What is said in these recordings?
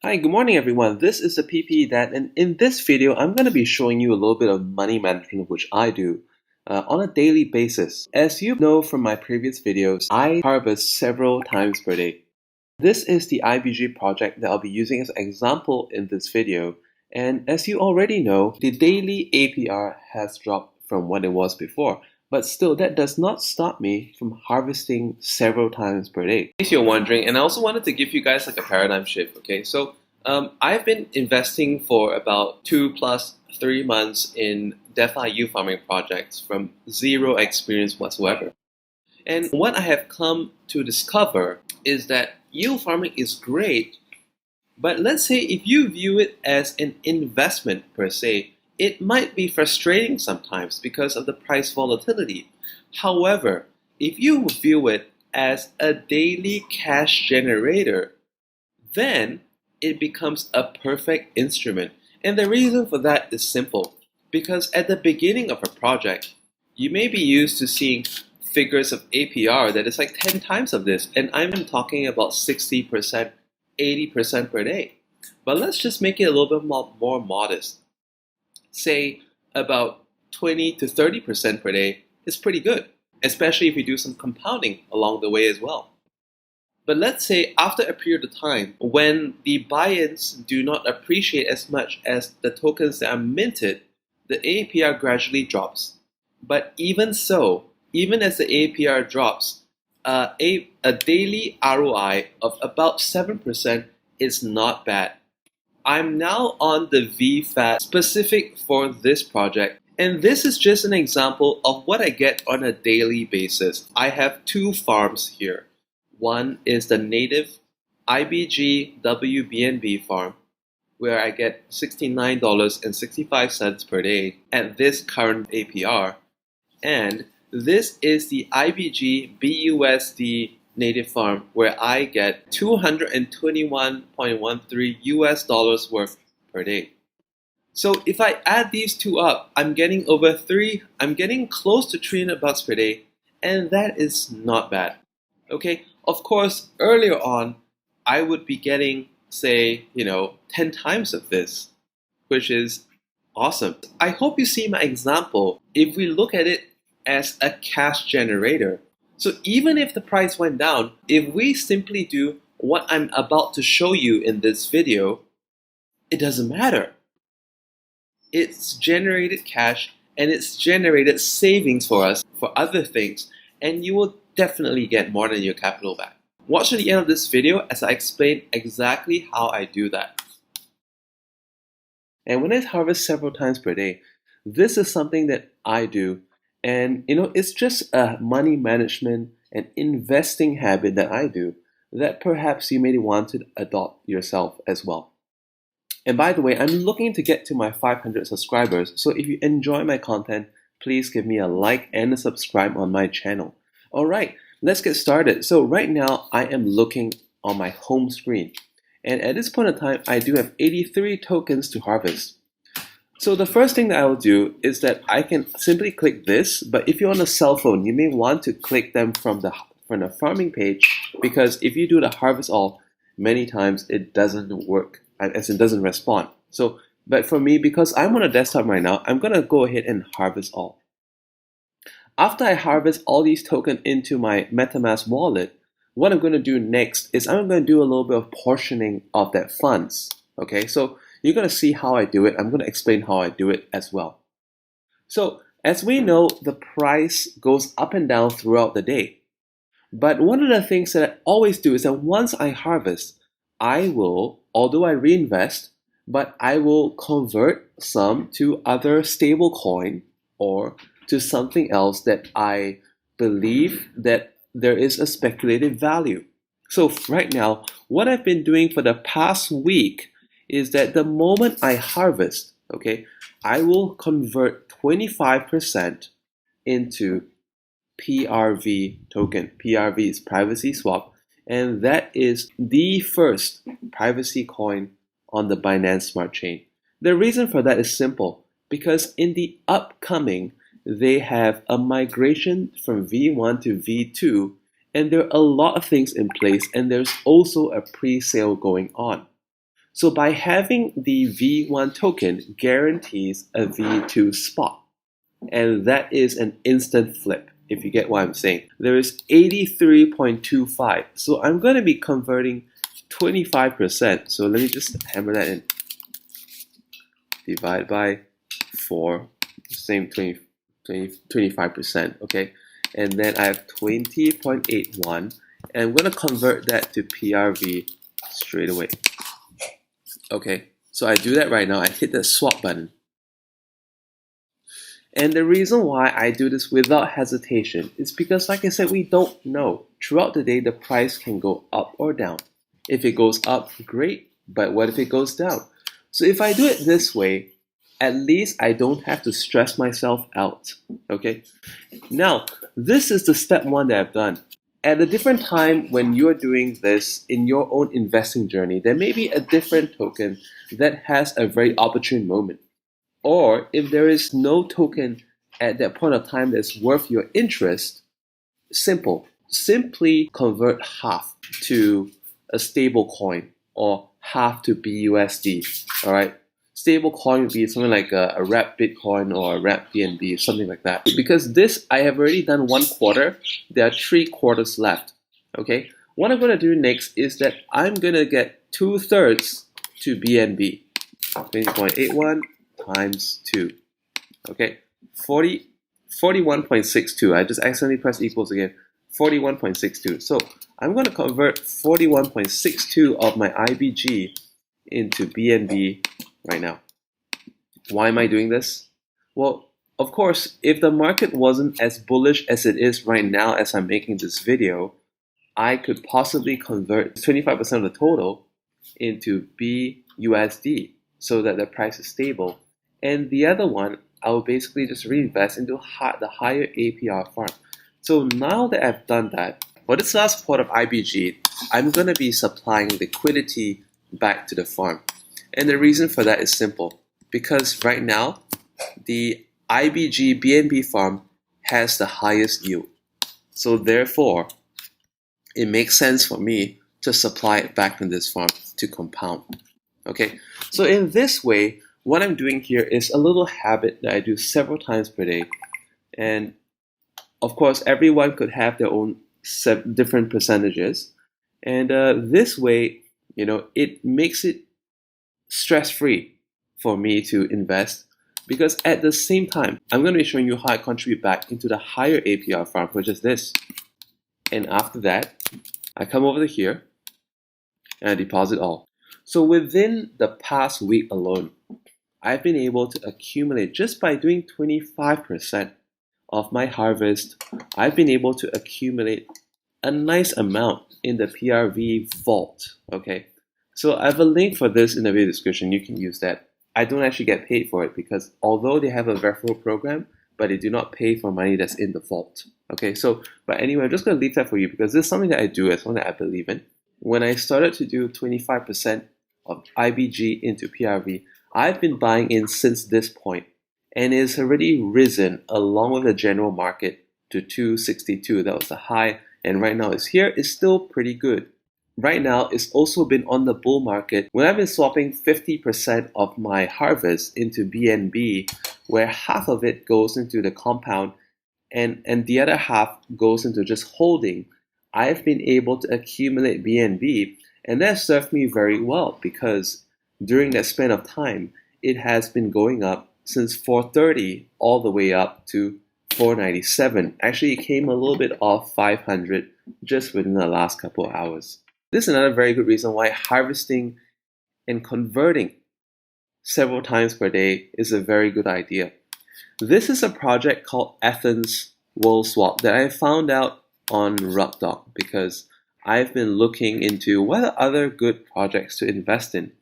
Hi, good morning everyone. This is the PP that, and in this video, I'm going to be showing you a little bit of money management, which I do on a daily basis. As you know from my previous videos, I harvest several times per day. This is the IBG project that I'll be using as an example in this video. And as you already know, the daily APR has dropped from what it was before. But still, that does not stop me from harvesting several times per day. In case you're wondering, and I also wanted to give you guys like a paradigm shift, okay? So I've been investing for about 2+3 months in DEFI yield farming projects from zero experience whatsoever. And what I have come to discover is that yield farming is great, but let's say if you view it as an investment per se, it might be frustrating sometimes because of the price volatility. However, if you view it as a daily cash generator, then it becomes a perfect instrument. And the reason for that is simple. Because at the beginning of a project, you may be used to seeing figures of APR that is like 10 times of this, and I'm talking about 60%, 80% per day. But let's just make it a little bit more modest. Say about 20 to 30% per day is pretty good, especially if you do some compounding along the way as well. But let's say after a period of time, when the buy-ins do not appreciate as much as the tokens that are minted, the APR gradually drops. But even so, even as the APR drops, a daily ROI of about 7% is not bad. I'm now on the VFat specific for this project, and this is just an example of what I get on a daily basis. I have two farms here. One is the native IBG WBNB farm, where I get $69.65 per day at this current APR, and this is the IBG BUSD native farm, where I get $221.13 US worth per day. So if I add these two up, I'm getting close to $300 per day, and that is not bad. Okay, of course, earlier on, I would be getting, say, 10 times of this, which is awesome. I hope you see my example. If we look at it as a cash generator, so even if the price went down, if we simply do what I'm about to show you in this video, it doesn't matter. It's generated cash and it's generated savings for us for other things, and you will definitely get more than your capital back. Watch to the end of this video as I explain exactly how I do that. And when I harvest several times per day, this is something that I do. And it's just a money management and investing habit that I do that perhaps you may want to adopt yourself as well. And by the way, I'm looking to get to my 500 subscribers, so if you enjoy my content, please give me a like and a subscribe on my channel. Alright, let's get started. So right now, I am looking on my home screen. And at this point in time, I do have 83 tokens to harvest. So the first thing that I will do is that I can simply click this, but if you're on a cell phone, you may want to click them from the farming page, because if you do the harvest all, many times it doesn't work, as it doesn't respond. So, but for me, because I'm on a desktop right now, I'm gonna go ahead and harvest all. After I harvest all these tokens into my MetaMask wallet, what I'm gonna do next is I'm gonna do a little bit of portioning of that funds. Okay, so you're going to see how I do it. I'm going to explain how I do it as well. So as we know, the price goes up and down throughout the day. But one of the things that I always do is that once I harvest, I will, although I reinvest, but I will convert some to other stable coin or to something else that I believe that there is a speculative value. So right now, what I've been doing for the past week is that the moment I harvest, okay, I will convert 25% into PRV token. PRV is PrivacySwap, and that is the first privacy coin on the Binance Smart Chain. The reason for that is simple, because in the upcoming, they have a migration from V1 to V2, and there are a lot of things in place, and there's also a pre-sale going on. So by having the V1 token guarantees a V2 spot, and that is an instant flip, if you get what I'm saying. There is 83.25, so I'm going to be converting 25%. So let me just hammer that in. Divide by 4, same 25%, okay? And then I have 20.81, and I'm going to convert that to PRV straight away. Okay, so I do that right now. I hit the swap button. And the reason why I do this without hesitation is because, like I said, we don't know. Throughout the day, the price can go up or down. If it goes up, great, but what if it goes down? So if I do it this way, at least I don't have to stress myself out, okay? Now, this is the step 1 that I've done. At a different time when you're doing this in your own investing journey, there may be a different token that has a very opportune moment. Or if there is no token at that point of time that's worth your interest, simple. Simply convert half to a stable coin or half to BUSD, all right? Stable coin would be something like a wrapped Bitcoin or a wrapped BNB, something like that. Because this, I have already done 1 quarter. There are 3 quarters left, okay? What I'm going to do next is that I'm going to get 2/3 to BNB. 20.81 times 2, okay? 41.62. I just accidentally pressed equals again. 41.62. So I'm going to convert 41.62 of my IBG into BNB right now. Why am I doing this? Well, of course, if the market wasn't as bullish as it is right now as I'm making this video, I could possibly convert 25% of the total into BUSD so that the price is stable. And the other one, I will basically just reinvest into the higher APR farm. So now that I've done that, for this last pot of IBG, I'm going to be supplying liquidity back to the farm. And the reason for that is simple. Because right now, the IBG BNB farm has the highest yield. So therefore, it makes sense for me to supply it back in this farm to compound. Okay, so in this way, what I'm doing here is a little habit that I do several times per day. And of course, everyone could have their own different percentages. And this way, you know, it makes it stress-free for me to invest, because at the same time, I'm going to be showing you how I contribute back into the higher APR farm, which is this. And after that, I come over to here and I deposit all. So within the past week alone, I've been able to accumulate, just by doing 25% of my harvest, I've been able to accumulate a nice amount in the PRV Vault, okay? So I have a link for this in the video description. You can use that. I don't actually get paid for it because although they have a referral program, but they do not pay for money that's in the vault. Okay, so, but anyway, I'm just going to leave that for you because this is something that I do, it's something that I believe in. When I started to do 25% of IBG into PRV, I've been buying in since this point, and it's already risen along with the general market to 262. That was the high, and right now it's here. It's still pretty good. Right now, it's also been on the bull market when I've been swapping 50% of my harvest into BNB, where half of it goes into the compound and the other half goes into just holding. I've been able to accumulate BNB, and that served me very well because during that span of time, it has been going up since 430 all the way up to 497. Actually, it came a little bit off 500 just within the last couple of hours. This is another very good reason why harvesting and converting several times per day is a very good idea. This is a project called Athens Worldswap that I found out on Rugdog because I've been looking into what are other good projects to invest in.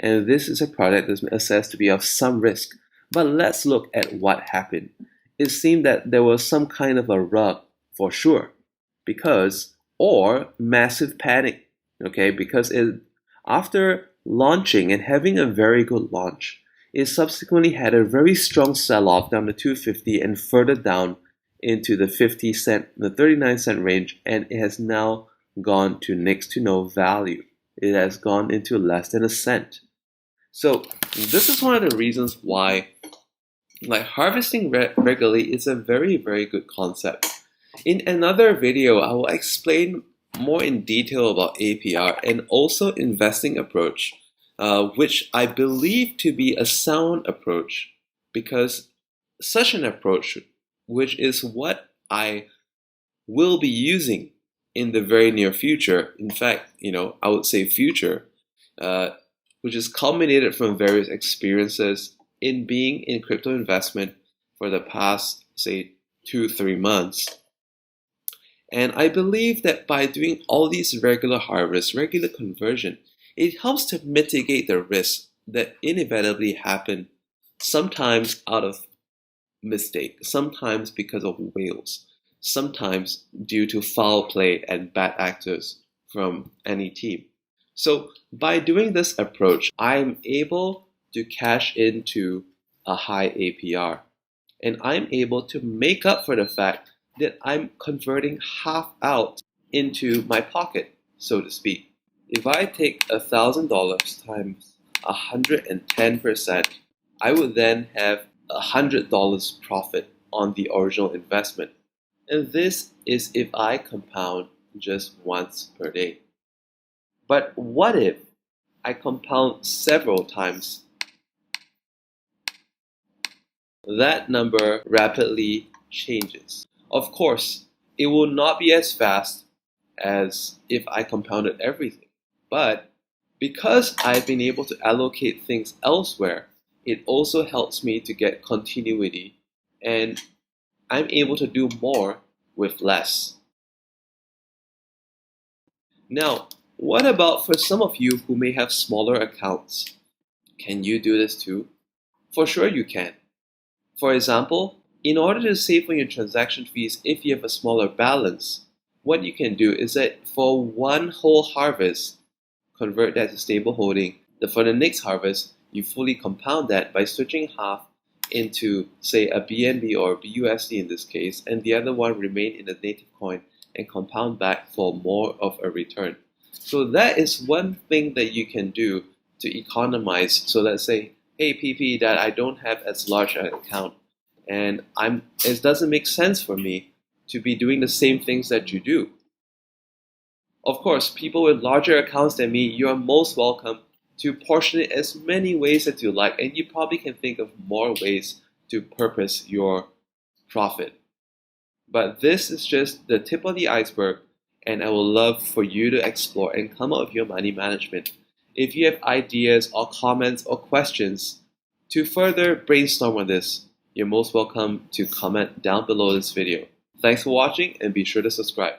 And this is a project that's been assessed to be of some risk. But let's look at what happened. It seemed that there was some kind of a rug for sure, or massive panic. Okay, because after launching and having a very good launch, it subsequently had a very strong sell-off down to 250 and further down into the 50 cent, the 39 cent range, and it has now gone to next to no value. It has gone into less than a cent. So this is one of the reasons why harvesting regularly is a very, very good concept. In another video, I will explain more in detail about APR and also investing approach, which I believe to be a sound approach, because such an approach, which is what I will be using in the very near future, in fact, I would say future, which is culminated from various experiences in being in crypto investment for the past, say, 2-3 months. And I believe that by doing all these regular harvests, regular conversion, it helps to mitigate the risks that inevitably happen, sometimes out of mistake, sometimes because of whales, sometimes due to foul play and bad actors from any team. So by doing this approach, I'm able to cash into a high APR, and I'm able to make up for the fact that I'm converting half out into my pocket, so to speak. If I take $1,000 times 110%, I would then have $100 profit on the original investment. And this is if I compound just once per day. But what if I compound several times? That number rapidly changes. Of course, it will not be as fast as if I compounded everything. But because I've been able to allocate things elsewhere, it also helps me to get continuity, and I'm able to do more with less. Now, what about for some of you who may have smaller accounts? Can you do this too? For sure you can. For example, in order to save on your transaction fees if you have a smaller balance, what you can do is that for one whole harvest, convert that to stable holding. For the next harvest, you fully compound that by switching half into, say, a BNB or BUSD in this case, and the other one remain in the native coin and compound back for more of a return. So that is one thing that you can do to economize. So let's say, hey PP, that I don't have as large an account, and it doesn't make sense for me to be doing the same things that you do. Of course, people with larger accounts than me, you are most welcome to portion it as many ways as you like, and you probably can think of more ways to purpose your profit. But this is just the tip of the iceberg, and I would love for you to explore and come up with your money management. If you have ideas or comments or questions to further brainstorm on this, you're most welcome to comment down below this video. Thanks for watching, and be sure to subscribe.